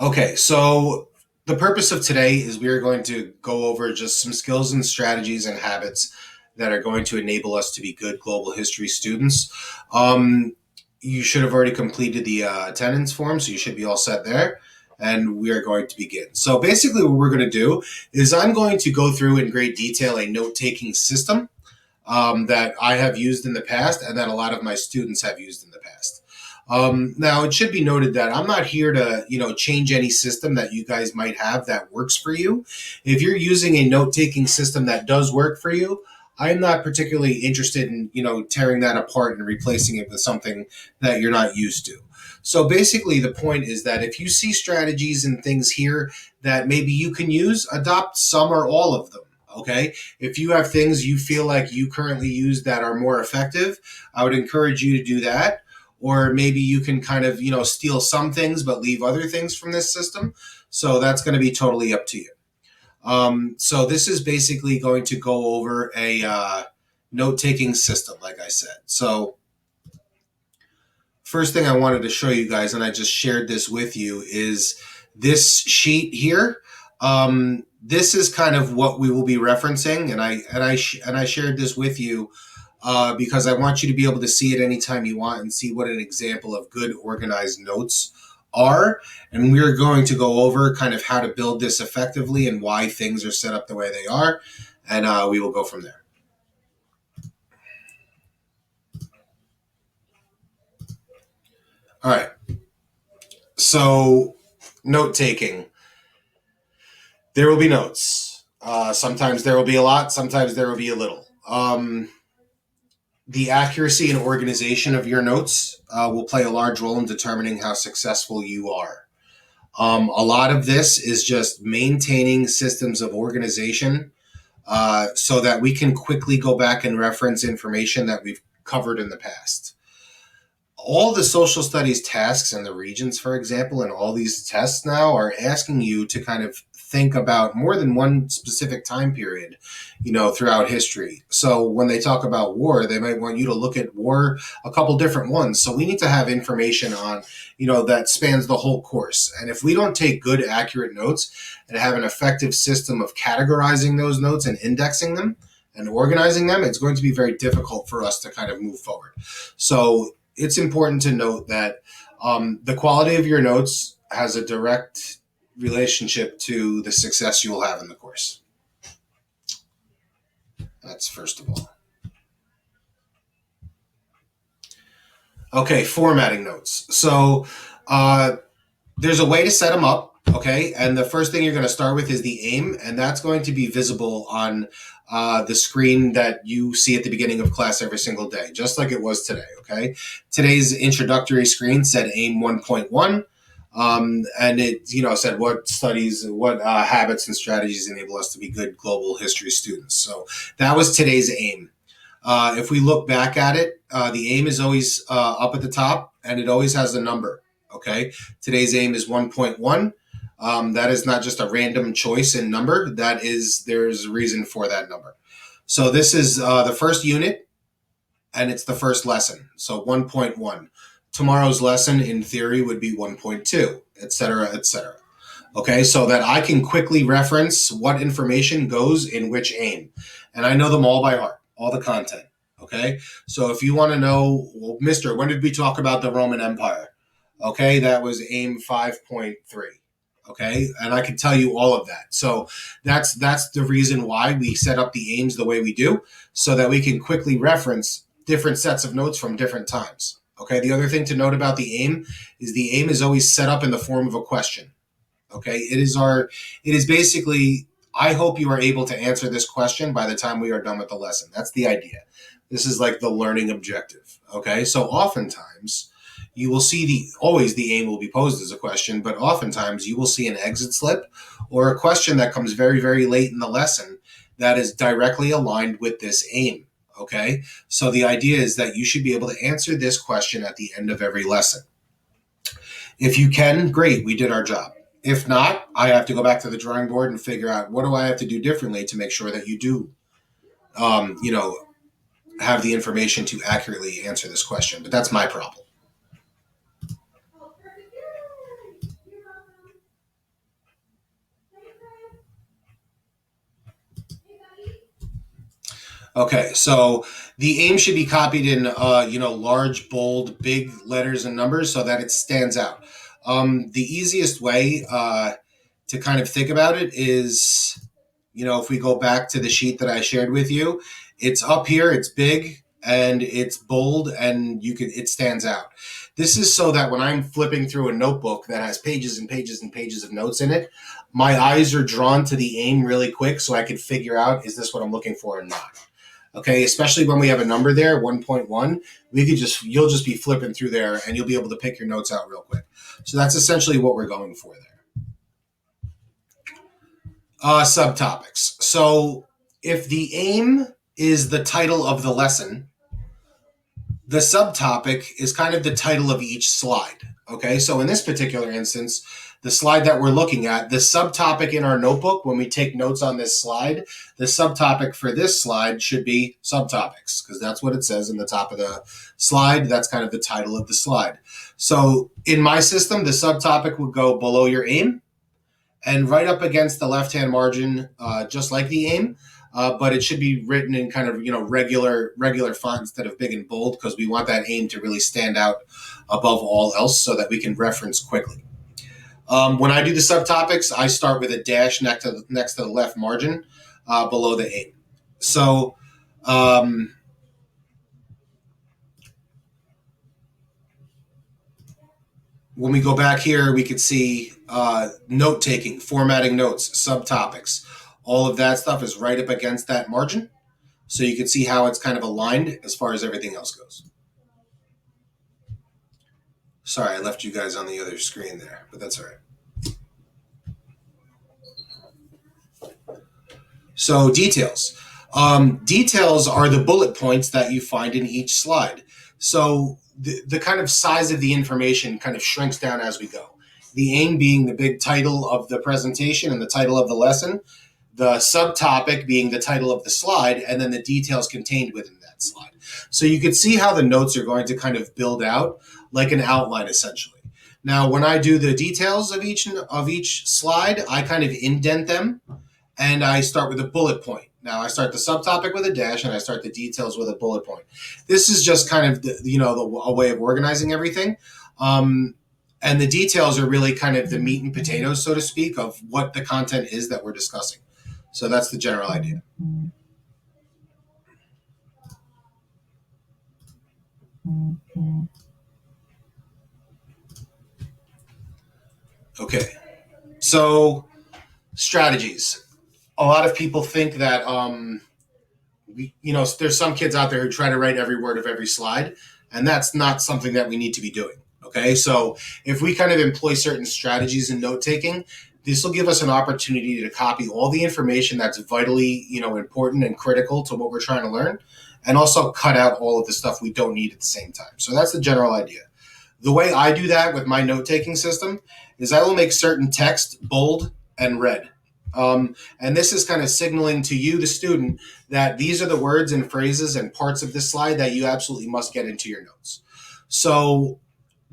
Okay, so the purpose of today is we are going to go over just some skills and strategies and habits that are going to enable us to be good global history students. Um, you should have already completed the attendance form, so you should be all set there. And we are going to begin. So basically, what we're going to do is I'm going to go through in great detail a note taking system that I have used in the past and that a lot of my students have used in the past. Now, it should be noted that I'm not here to, change any system that you guys might have that works for you. If you're using a note-taking system that does work for you, I'm not particularly interested in, tearing that apart and replacing it with something that you're not used to. So basically, the point is that if you see strategies and things here that maybe you can use, adopt some or all of them. Okay. If you have things you feel like you currently use that are more effective, I would encourage you to do that. Or maybe you can kind of, steal some things but leave other things from this system. So that's going to be totally up to you. So this is basically going to go over a note taking system, like I said. So, first thing I wanted to show you guys, and I just shared this with you, is this sheet here. This is kind of what we will be referencing, and I shared this with you because I want you to be able to see it anytime you want and see what an example of good organized notes are. And we're going to go over kind of how to build this effectively and why things are set up the way they are, and we will go from there. All right. So, note taking. There will be notes. Sometimes there will be a lot, sometimes there will be a little. The accuracy and organization of your notes will play a large role in determining how successful you are. A lot of this is just maintaining systems of organization so that we can quickly go back and reference information that we've covered in the past. All the social studies tasks and the regions, for example, and all these tests now are asking you to kind of think about more than one specific time period, throughout history. So when they talk about war, they might want you to look at war a couple different ones. So we need to have information on, that spans the whole course. And if we don't take good, accurate notes and have an effective system of categorizing those notes and indexing them and organizing them, it's going to be very difficult for us to kind of move forward. So it's important to note that the quality of your notes has a direct relationship to the success you will have in the course. That's first of all. Okay, formatting notes. So there's a way to set them up. Okay, and the first thing you're going to start with is the aim, and that's going to be visible on the screen that you see at the beginning of class every single day, just like it was today. Okay, today's introductory screen said aim 1.1. And it, said what habits and strategies enable us to be good global history students. So that was today's aim. If we look back at it, the aim is always up at the top, and it always has a number. Okay, today's aim is 1.1. That is not just a random choice in number. There's a reason for that number. So this is the first unit, and it's the first lesson. So 1.1. Tomorrow's lesson in theory would be 1.2, et cetera, et cetera. Okay, so that I can quickly reference what information goes in which aim. And I know them all by heart, all the content. Okay, so if you want to know, well, Mister, when did we talk about the Roman Empire? Okay, that was aim 5.3. Okay, and I can tell you all of that. So that's the reason why we set up the aims the way we do, so that we can quickly reference different sets of notes from different times. Okay, the other thing to note about the aim is always set up in the form of a question. Okay, it is basically, I hope you are able to answer this question by the time we are done with the lesson. That's the idea. This is like the learning objective. Okay, so oftentimes you will see always the aim will be posed as a question, but oftentimes you will see an exit slip or a question that comes very, very late in the lesson that is directly aligned with this aim. Okay, so the idea is that you should be able to answer this question at the end of every lesson. If you can, great, we did our job. If not, I have to go back to the drawing board and figure out what do I have to do differently to make sure that you do, have the information to accurately answer this question. But that's my problem. Okay, so the aim should be copied in, large, bold, big letters and numbers so that it stands out. The easiest way to kind of think about it is, if we go back to the sheet that I shared with you, it's up here, it's big, and it's bold, and it stands out. This is so that when I'm flipping through a notebook that has pages and pages and pages of notes in it, my eyes are drawn to the aim really quick so I can figure out, is this what I'm looking for or not? Okay, especially when we have a number there, 1.1, you'll just be flipping through there and you'll be able to pick your notes out real quick. So that's essentially what we're going for there. Subtopics. So if the aim is the title of the lesson, the subtopic is kind of the title of each slide. Okay, so in this particular instance, the slide that we're looking at, the subtopic in our notebook, when we take notes on this slide, the subtopic for this slide should be subtopics, because that's what it says in the top of the slide. That's kind of the title of the slide. So in my system, the subtopic would go below your aim and right up against the left-hand margin, just like the aim. But it should be written in kind of regular font instead of big and bold, because we want that aim to really stand out above all else so that we can reference quickly. When I do the subtopics, I start with a dash next to the left margin below the aim. So when we go back here, we could see note taking, formatting notes, subtopics. All of that stuff is right up against that margin. So you can see how it's kind of aligned as far as everything else goes. Sorry, I left you guys on the other screen there, but that's all right. So details. Details are the bullet points that you find in each slide. So the kind of size of the information kind of shrinks down as we go. The aim being the big title of the presentation and the title of the lesson, the subtopic being the title of the slide, and then the details contained within that slide. So you can see how the notes are going to kind of build out like an outline essentially. Now, when I do the details of each slide, I kind of indent them and I start with a bullet point. Now I start the subtopic with a dash and I start the details with a bullet point. This is just kind of a way of organizing everything. And the details are really kind of the meat and potatoes, so to speak, of what the content is that we're discussing. So that's the general idea. Okay, so strategies. A lot of people think that there's some kids out there who try to write every word of every slide, and that's not something that we need to be doing. Okay, so if we kind of employ certain strategies in note taking, this will give us an opportunity to copy all the information that's vitally, important and critical to what we're trying to learn, and also cut out all of the stuff we don't need at the same time. So that's the general idea. The way I do that with my note taking system is I will make certain text bold and red. And this is kind of signaling to you, the student, that these are the words and phrases and parts of this slide that you absolutely must get into your notes. So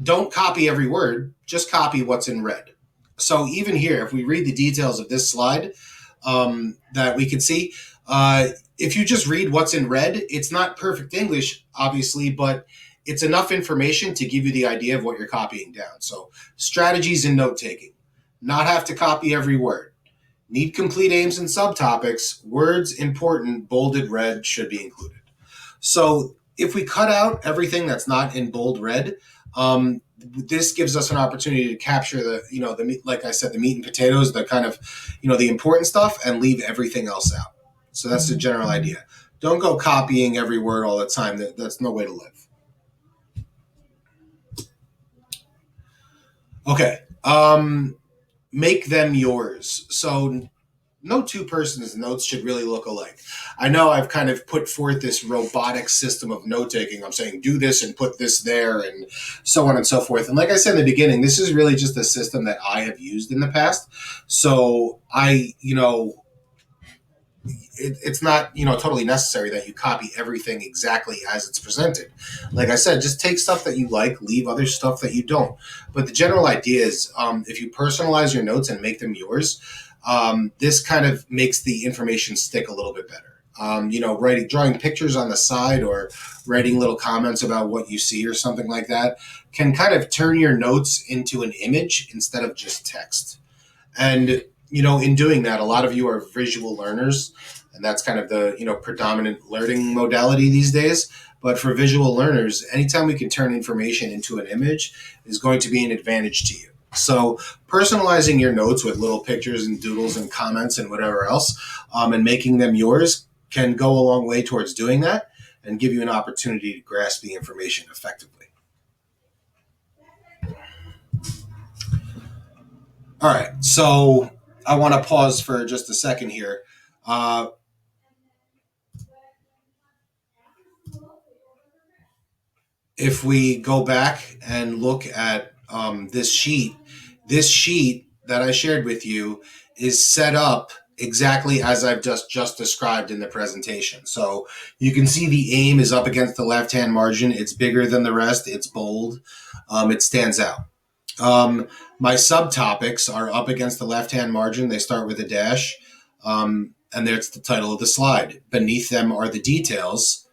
don't copy every word, just copy what's in red. So even here, if we read the details of this slide that we can see, if you just read what's in red, it's not perfect English, obviously, but it's enough information to give you the idea of what you're copying down. So strategies in note taking. Not have to copy every word. Need complete aims and subtopics. Words important, bolded red should be included. So if we cut out everything that's not in bold red, this gives us an opportunity to capture like I said, the meat and potatoes, the kind of, the important stuff, and leave everything else out. So that's the general idea. Don't go copying every word all the time. That's no way to live. Okay. Make them yours. So no two persons' notes should really look alike. I know I've kind of put forth this robotic system of note taking. I'm saying do this and put this there and so on and so forth. And like I said in the beginning, this is really just a system that I have used in the past. So it's not totally necessary that you copy everything exactly as it's presented. Like I said, just take stuff that you like, leave other stuff that you don't. But the general idea is, if you personalize your notes and make them yours, this kind of makes the information stick a little bit better. drawing pictures on the side or writing little comments about what you see or something like that can kind of turn your notes into an image instead of just text. And, in doing that, a lot of you are visual learners, and that's kind of the, predominant learning modality these days. But for visual learners, anytime we can turn information into an image is going to be an advantage to you. So personalizing your notes with little pictures and doodles and comments and whatever else, and making them yours can go a long way towards doing that and give you an opportunity to grasp the information effectively. All right, so I want to pause for just a second here. Uh, if we go back and look at this sheet that I shared with you is set up exactly as I've just described in the presentation. So you can see the aim is up against the left-hand margin. It's bigger than the rest. It's bold. It stands out. My subtopics are up against the left-hand margin. They start with a dash, and that's the title of the slide. Beneath them are the details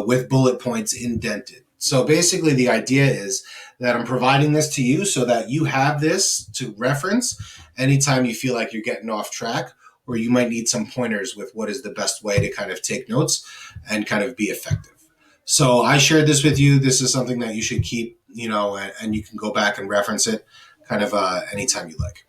with bullet points indented. So basically, the idea is that I'm providing this to you so that you have this to reference anytime you feel like you're getting off track, or you might need some pointers with what is the best way to kind of take notes and kind of be effective. So I shared this with you. This is something that you should keep, and you can go back and reference it kind of anytime you like.